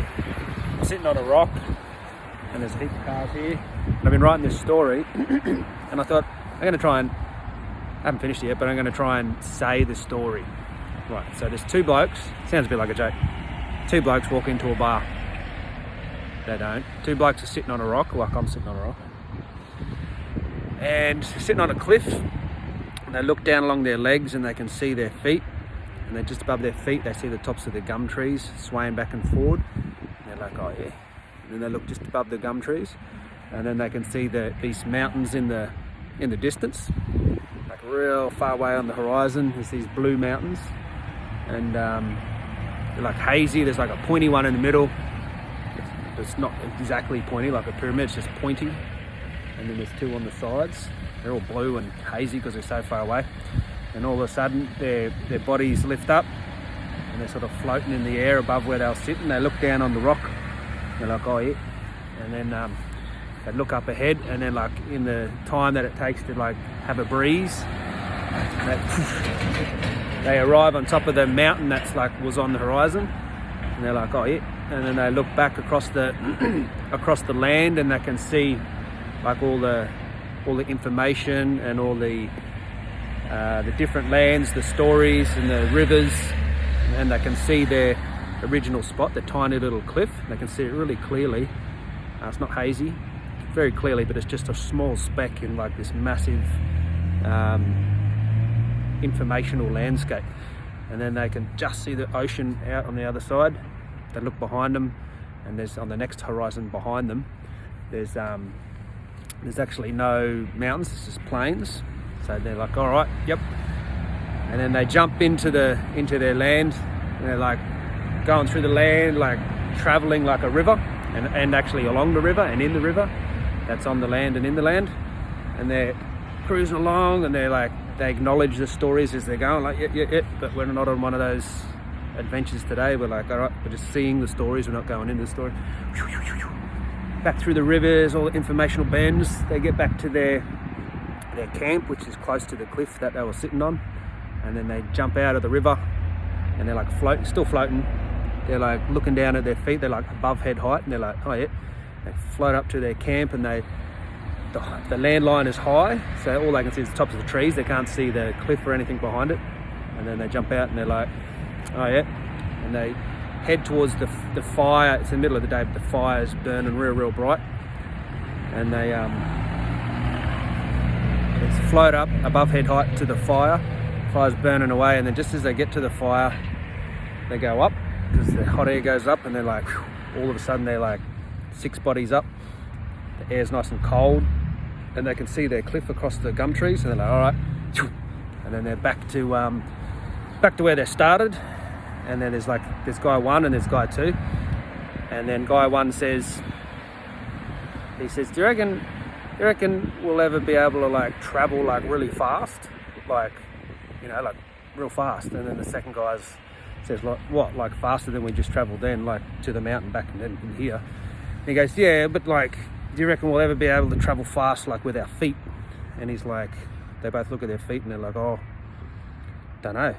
I'm sitting on a rock and there's a heap of cars here. And I've been writing this story and I thought I'm going to try and, I haven't finished it yet, but I'm going to try and say the story. Right, so there's two blokes, sounds a bit like a joke. Two blokes walk into a bar. They don't. Two blokes are sitting on a rock, like I'm sitting on a rock. And sitting on a cliff, and they look down along their legs and they can see their feet. And then just above their feet, they see the tops of the gum trees swaying back and forward. And they're like, oh yeah. And then they look just above the gum trees, and then they can see these mountains in the distance, like real far away on the horizon. There's these blue mountains, and they're like hazy. There's like a pointy one in the middle. It's not exactly pointy like a pyramid, it's just pointy. And then there's two on the sides. They're all blue and hazy because they're so far away. And all of a sudden their bodies lift up and they're sort of floating in the air above where they'll sit, and they look down on the rock. They're like, oh yeah. And then they look up ahead, and then like in the time that it takes to like have a breeze, they arrive on top of the mountain that's like was on the horizon, and they're like, oh yeah. And then they look back across the across the land, and they can see like all the information and all the different lands, the stories and the rivers, and they can see their original spot, the tiny little cliff. They can see it really clearly. It's not hazy, very clearly, but it's just a small speck in like this massive informational landscape. And then they can just see the ocean out on the other side. They look behind them, and there's on the next horizon behind them, there's actually no mountains, it's just plains. So they're like, all right, yep. And then they jump into their land, and they're like going through the land, like traveling like a river, and actually along the river and in the river that's on the land and in the land. And they're cruising along, and they acknowledge the stories as they're going, like yeah, but we're not on one of those adventures today. We're like, all right, we're just seeing the stories, we're not going into the story. Back through the rivers, all the informational bends. They get back to their camp, which is close to the cliff that they were sitting on, and then they jump out of the river, and they're like floating, still floating. They're like looking down at their feet, they're like above head height, and they're like, oh yeah. They float up to their camp, and the landline is high, so all they can see is the tops of the trees. They can't see the cliff or anything behind it. And then they jump out, and they're like, oh yeah. And they head towards the fire. It's in the middle of the day, but the fire's burning real bright. And they float up above head height to the fire. Fire's burning away, and then just as they get to the fire, they go up because the hot air goes up, and they're like, whew, all of a sudden they're like 6 bodies up. The air's nice and cold, and they can see their cliff across the gum trees, and they're like, all right. And then they're back to where they started. And then there's guy 1 and there's guy 2. And then guy 1 says, do you reckon we'll ever be able to like travel like really fast? Like, you know, like real fast. And then the second guy says, like, what, like faster than we just traveled then, like to the mountain back and then in here? And he goes, yeah, but like, do you reckon we'll ever be able to travel fast like with our feet? And he's like, they both look at their feet and they're like, oh, don't know.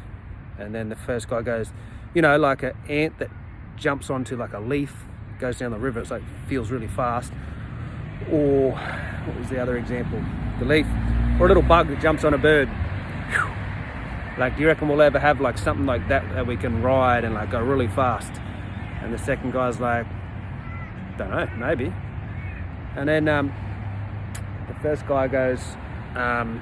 And then the first guy goes, you know, like an ant that jumps onto like a leaf, goes down the river, it's like feels really fast. Or what was the other example? The leaf. Or a little bug that jumps on a bird. Whew. Like, do you reckon we'll ever have like something like that we can ride and like go really fast? And the second guy's like, don't know, maybe. And then the first guy goes, the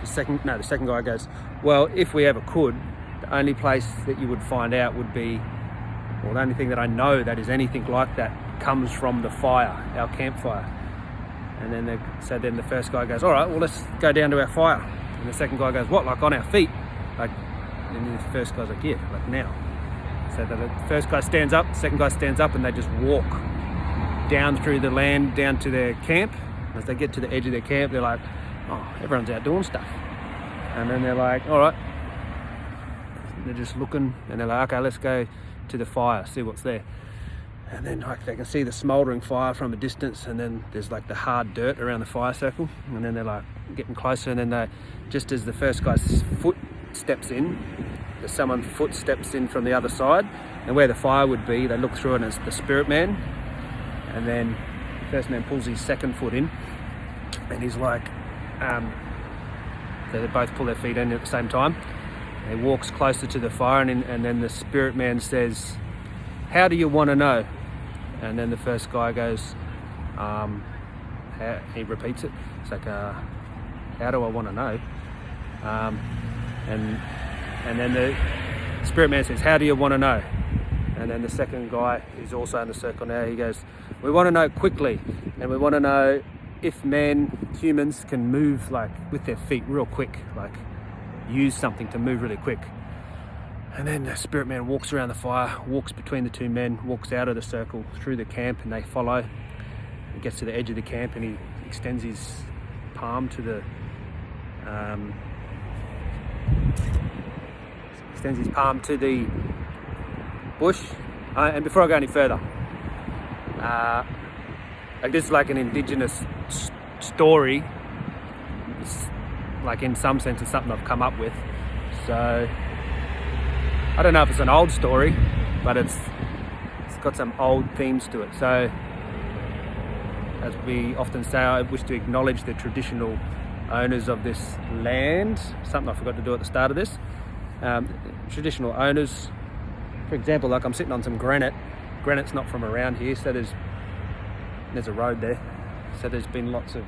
second guy goes, well, if we ever could, the only place that you would find out would be, well, the only thing that I know that is anything like that comes from the fire, our campfire. And then then the first guy goes, all right, well, let's go down to our fire. And the second guy goes, what, like on our feet? Like, and the first guy's like, yeah, like now. So the first guy stands up, the second guy stands up, and they just walk down through the land, down to their camp. As they get to the edge of their camp, they're like, oh, everyone's out doing stuff. And then they're like, all right. They're just looking, and they're like, okay, let's go to the fire, see what's there. And then like they can see the smouldering fire from a distance, and then there's like the hard dirt around the fire circle. And then they're like getting closer, and then just as the first guy's foot steps in, there's someone's footsteps in from the other side, and where the fire would be, they look through it and it's the spirit man. And then the first man pulls his second foot in, and he's like, they both pull their feet in at the same time. And he walks closer to the fire, and then the spirit man says, "How do you want to know?" And then the first guy goes, he repeats it. It's like, "How do I want to know?" And then the spirit man says, "How do you want to know?" And then the second guy is also in the circle now. He goes, "We want to know quickly, and we want to know if humans can move like with their feet real quick, like use something to move really quick." And then the spirit man walks around the fire, walks between the two men, walks out of the circle through the camp, and they follow. He gets to the edge of the camp and he extends his palm to the bush. And before I go any further, like this is like an indigenous story. It's like in some sense it's something I've come up with. So I don't know if it's an old story, but it's got some old themes to it. So as we often say, I wish to acknowledge the traditional owners of this land. Something I forgot to do at the start of this. Traditional owners, for example, like I'm sitting on some granite. Granite's not from around here, so there's a road there. So there's been lots of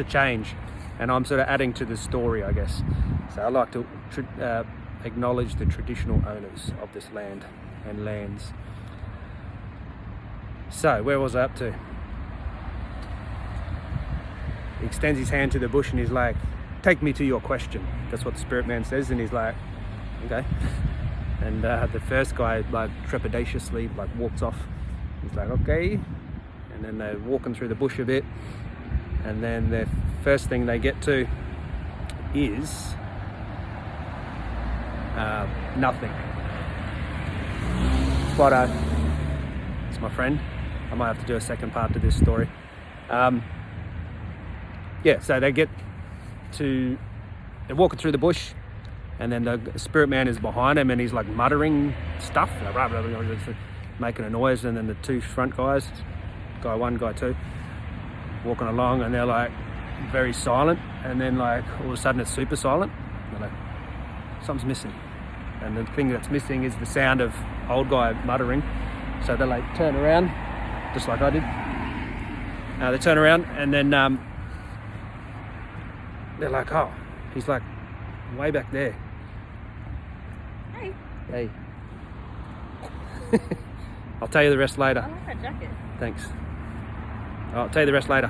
change, and I'm sort of adding to the story, I guess. So I like to acknowledge the traditional owners of this land and lands. So where was I up to? He extends his hand to the bush and he's like, "Take me to your question." That's what the spirit man says, and he's like, "Okay." And the first guy like trepidatiously like walks off. He's like, "Okay." And then they're walking through the bush a bit, and then the first thing they get to is nothing. Spotto, it's my friend. I might have to do a second part to this story. So they're walking through the bush, and then the spirit man is behind him, and he's like muttering stuff, making a noise. And then the two front guys, guy one, guy two, walking along, and they're like very silent. And then like all of a sudden it's super silent. They're like, something's missing. And the thing that's missing is the sound of old guy muttering. So they like turn around, just like I did. They turn around, and then they're like, "Oh," he's like, "way back there." Hey. I'll tell you the rest later. I like that jacket. Thanks. I'll tell you the rest later.